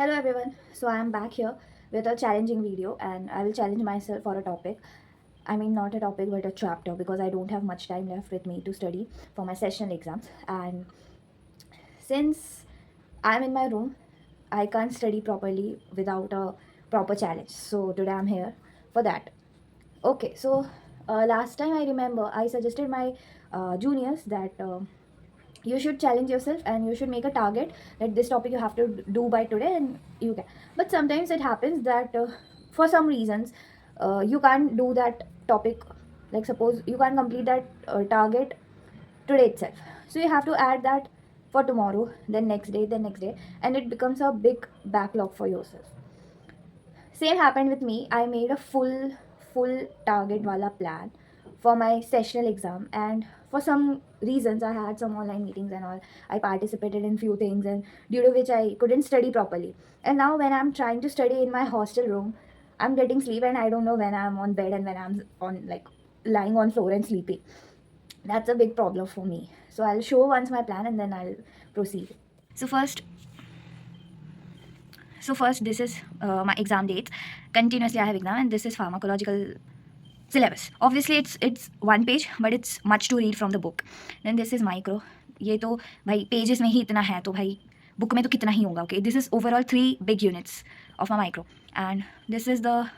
Hello everyone. So I am back here with a challenging video and I will challenge myself for a topic. I mean not a topic but a chapter because I don't have much time left with me to study for my sessional exams, and since I'm in my room I can't study properly without a proper challenge. So today I'm here for that. Okay, so last time I remember I suggested my juniors that you should challenge yourself and you should make a target that this topic you have to do by today and you can. But sometimes it happens that for some reasons you can't do that topic. Like suppose you can't complete that target today itself, so you have to add that for tomorrow, then next day, then next day, and it becomes a big backlog for yourself. Same happened with me. I made a full target wala plan for my sessional exam, and for some reasons I had some online meetings and all. I participated in few things, and due to which I couldn't study properly. And now when I'm trying to study in my hostel room, I'm getting sleep and I don't know when I'm on bed and when I'm on like lying on floor and sleeping. That's a big problem for me. So I'll show once my plan and then I'll proceed. So first, this is my exam dates. Continuously, I have exam, and this is pharmacological syllabus. Obviously, it's one page, but it's much to read from the book. Then this is micro. ये तो भाई pages में ही इतना है तो भाई book में तो कितना ही होगा. Okay, this is overall 3 big units of my micro, and this is the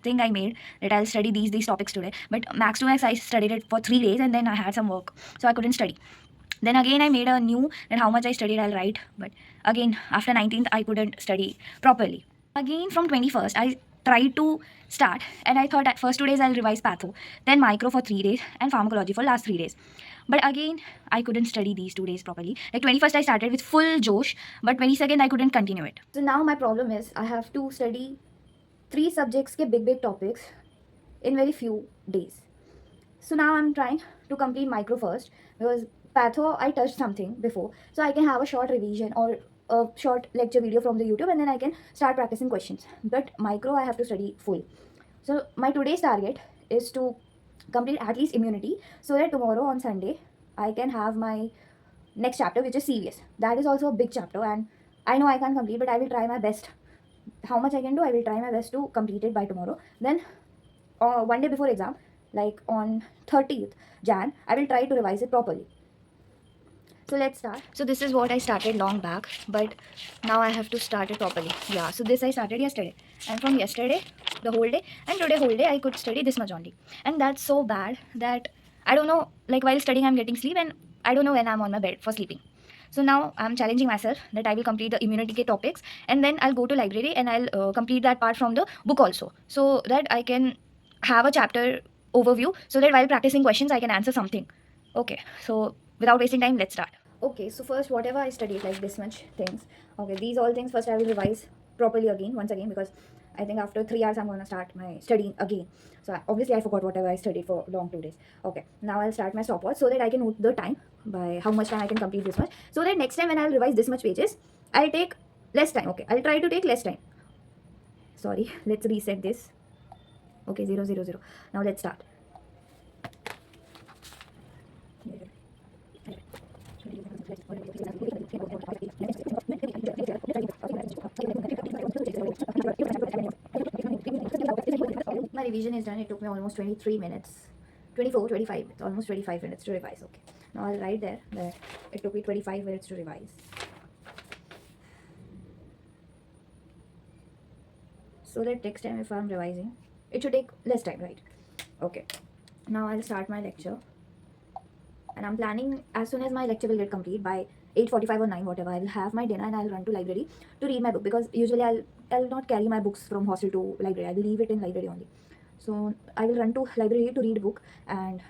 thing I made that I'll study these topics today. But max to max, I studied it for 3 days, and then I had some work, so I couldn't study. Then again I made a new that how much I studied I'll write, but again after 19th I couldn't study properly. Again from 21st I tried to start, and I thought at first 2 days I'll revise patho, then micro for 3 days, and pharmacology for last 3 days. But again I couldn't study these 2 days properly. Like 21st I started with full josh, but 22nd I couldn't continue it. So now my problem is I have to study 3 subjects ke big topics in very few days. So now I'm trying to complete micro first because patho I touched something before, so I can have a short revision or a short lecture video from the YouTube, and then I can start practicing questions. But micro I have to study full. So my today's target is to complete at least immunity so that tomorrow on Sunday I can have my next chapter, which is CVS. That is also a big chapter, and I know I can't complete, but I will try my best. How much I can do, I will try my best to complete it by tomorrow. Then one day before exam, like on 30th Jan, I will try to revise it properly. So let's start. So this is what I started long back, but now I have to start it properly. Yeah, so this I started yesterday, and from yesterday the whole day, and today whole day I could study this much only. And that's so bad that I don't know, like while studying I'm getting sleep, and I don't know when I'm on my bed for sleeping. So now I'm challenging myself that I will complete the immunity K topics, and then I'll go to library and I'll complete that part from the book also, so that I can have a chapter overview, so that while practicing questions I can answer something. Okay, so without wasting time, let's start. Okay, so first whatever I studied, like this much things. Okay, these all things first I will revise properly again, once again, because I think after 3 hours I'm gonna start my studying again. So obviously I forgot whatever I studied for long 2 days. Okay, now I'll start my stopwatch so that I can note the time by how much time I can complete this much. So that next time when I'll revise this much pages, I'll take less time. Okay, I'll try to take less time. Sorry, let's reset this. Okay, 000. Now let's start. My revision is done. It took me almost 23 minutes. 24, 25 minutes. Almost 25 minutes to revise. Okay. Now I'll write there that it took me 25 minutes to revise. So that next time if I'm revising, it should take less time, right? Okay. Now I'll start my lecture. And I'm planning as soon as my lecture will get complete by 8:45 or 9, whatever, I'll have my dinner and I'll run to library to read my book, because usually I'll not carry my books from hostel to library. I'll leave it in library only. So I will run to library to read a book, and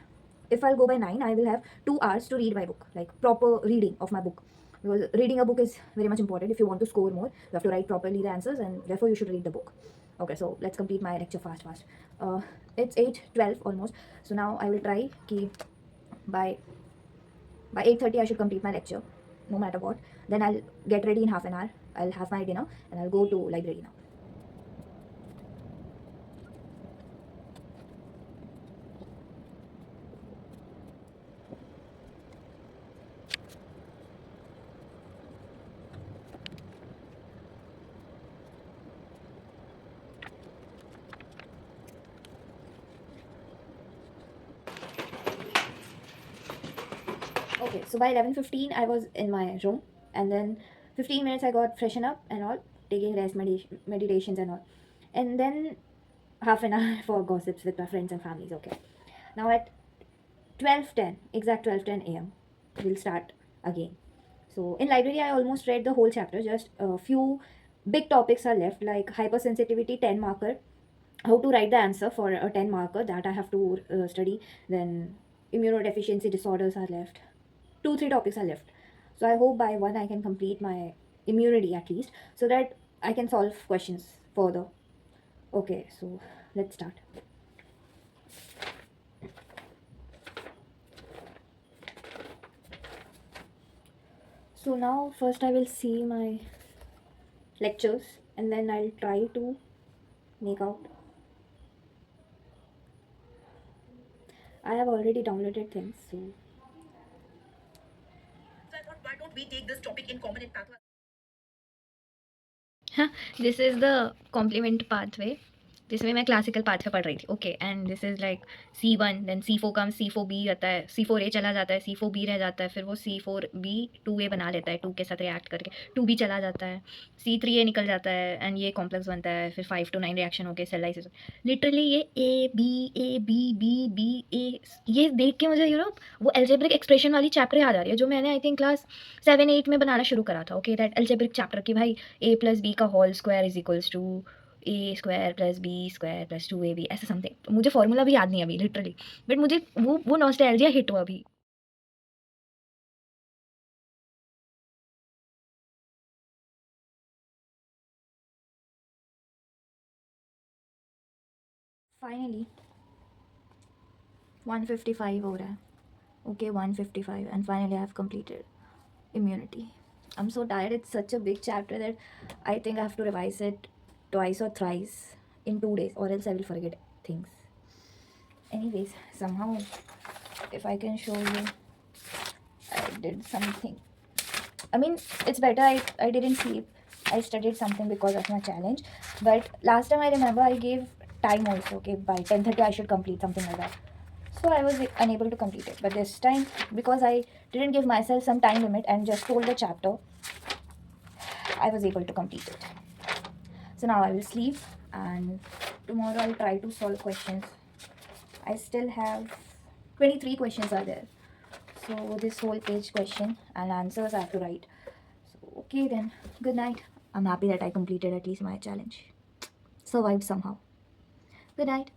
if I'll go by 9, I will have 2 hours to read my book, like proper reading of my book. Because reading a book is very much important. If you want to score more, you have to write properly the answers, and therefore you should read the book. Okay, so let's complete my lecture fast. It's 8:12 almost. So now I will try ki by 8:30 I should complete my lecture, no matter what. Then I'll get ready in half an hour. I'll have my dinner and I'll go to library now. Okay, so by 11:15 I was in my room, and then 15 minutes I got freshen up and all, taking rest, meditations and all, and then half an hour for gossips with my friends and families. Okay, now at 12:10, exact 12:10 a.m., we'll start again. So in library I almost read the whole chapter. Just a few big topics are left, like hypersensitivity 10 marker, how to write the answer for a 10 marker that I have to study. Then immunodeficiency disorders are left. 2 3 topics are left. So I hope by one I can complete my immunity at least, so that I can solve questions further. Okay, so let's start. So now first I will see my lectures, and then I'll try to make out. I have already downloaded things, so So I thought, why don't we take this topic in common in pathway? this is the complement pathway. जिसमें मैं classical path पे पढ़ रही थी. Okay, and this is like C1, then C4 come, C4B आता है, C4A चला जाता है, C4B रह जाता है, फिर वो C4B 2A बना लेता है 2 के साथ रिएक्ट करके, 2B चला जाता है, C3A निकल जाता है एंड ये कॉम्प्लेक्स बनता है, फिर 5 to 9 रिएक्शन होके सेल लाइसिस. लिटरली ये A ये देख के मुझे वो एल्जेब्रिक एक्सप्रेशन वाली चैप्टर याद आ रही है जो मैंने आई थिंक क्लास 7 8 में बनाना शुरू करा था. ओके, दैट एल्जेब्रिक चैप्टर कि भाई A+B का whole square is equals to A² + B² + 2AB, ऐसा समथिंग. तो मुझे फॉर्मूला भी याद नहीं अभी लिटरली, बट मुझे वो नॉस्टैल्जिया हिट हुआ अभी. फाइनली 155 हो रहा है. Okay, 155 and finally I have completed immunity. I'm so tired. It's such a big chapter that I think I have to revise it twice or thrice in 2 days, or else I will forget things. Anyways, somehow, if I can show you, I did something. I mean, it's better I didn't sleep. I studied something because of my challenge. But last time I remember I gave time also. Okay, by 10:30 I should complete something like that. So I was unable to complete it. But this time, because I didn't give myself some time limit and just told the chapter, I was able to complete it. So now I will sleep, and tomorrow I'll try to solve questions. I still have 23 questions are there. So this whole page question and answers I have to write. So okay then, good night. I'm happy that I completed at least my challenge. Survived somehow. Good night.